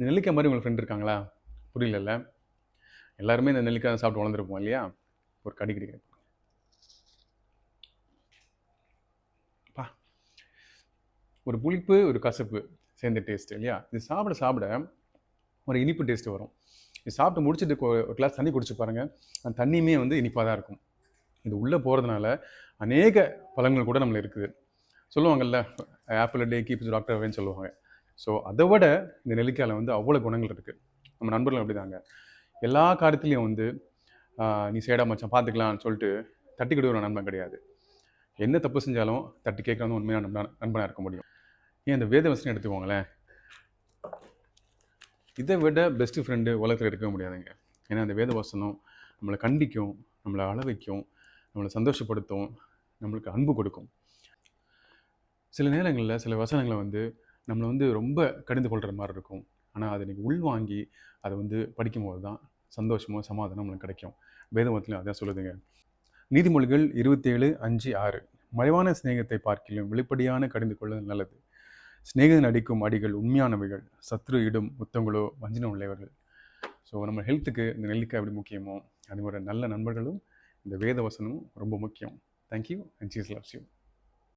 இந்த நெல்லிக்காய் மாதிரி உங்களுக்கு ஃப்ரெண்ட் இருக்காங்களா? புரியலல்ல. எல்லாருமே இந்த நெல்லிக்காய் சாப்பிட்டு வளர்ந்துருப்போம் இல்லையா? ஒரு கடி கிடைக்கும். ஒரு புளிப்பு, ஒரு கசப்பு சேர்ந்த டேஸ்ட் இல்லையா? இது சாப்பிட சாப்பிட ஒரு இனிப்பு டேஸ்ட் வரும். இது சாப்பிட்டு முடிச்சுட்டு ஒரு கிளாஸ் தண்ணி குடிச்சு பாருங்கள். அந்த தண்ணியுமே வந்து இனிப்பாக தான் இருக்கும். இது உள்ளே போகிறதுனால அநேக பலன்கள் கூட நம்மள இருக்குது. சொல்லுவாங்கல்ல, ஆப்பிள் டே கீப்ஸ் டாக்டர் அவேன்னு சொல்லுவாங்க. ஸோ அதை விட இந்த நெல்லிக்காயில் வந்து அவ்வளோ குணங்கள் இருக்குது. நம்ம நண்பர்கள் அப்படி தாங்க. எல்லா காரியத்துலேயும் வந்து நீ சேடா மச்சான் பார்த்துக்கலான்னு சொல்லிட்டு தட்டி கொடுக்குற நண்பன் கிடையாது. என்ன தப்பு செஞ்சாலும் தட்டி கேட்குறது உண்மையான நண்பனாக இருக்க முடியும். ஏன் இந்த வேதவசனம் எடுத்துக்கோங்களேன். இதை விட பெஸ்ட்டு ஃப்ரெண்டு உலகத்தில் இருக்கவே முடியாதுங்க. ஏன்னா அந்த வேதவசனம் நம்மளை கண்டிக்கும், நம்மளை அள வைக்கும், நம்மளை சந்தோஷப்படுத்தும், நம்மளுக்கு அன்பு கொடுக்கும். சில நேரங்களில் சில வசனங்களை வந்து நம்மளை வந்து ரொம்ப கடிந்து கொள்கிற மாதிரி இருக்கும். ஆனால் அதை நீங்கள் உள்வாங்கி அதை வந்து படிக்கும்போது தான் சந்தோஷமோ சமாதானம் நம்மளுக்கு கிடைக்கும். வேதவசனத்துலையும் அதான் சொல்லுதுங்க. நீதிமொழிகள் 27:5-6. மறைவான சிநேகத்தை பார்க்கிலும் வெளிப்படையான கடிந்து கொள்வது நல்லது. சிநேகிதன் அடிக்கும் அடிகள் உண்மையானவைகள், சத்ரு இடும் முத்தங்களோ வஞ்சனம் உள்ளவர்கள். ஸோ நம்ம ஹெல்த்துக்கு இந்த நெல்லிக்காய் எப்படி முக்கியமோ அது ஒரு நல்ல நண்பர்களும் இந்த வேத வசனமும் ரொம்ப முக்கியம். Thank you and Jesus loves you.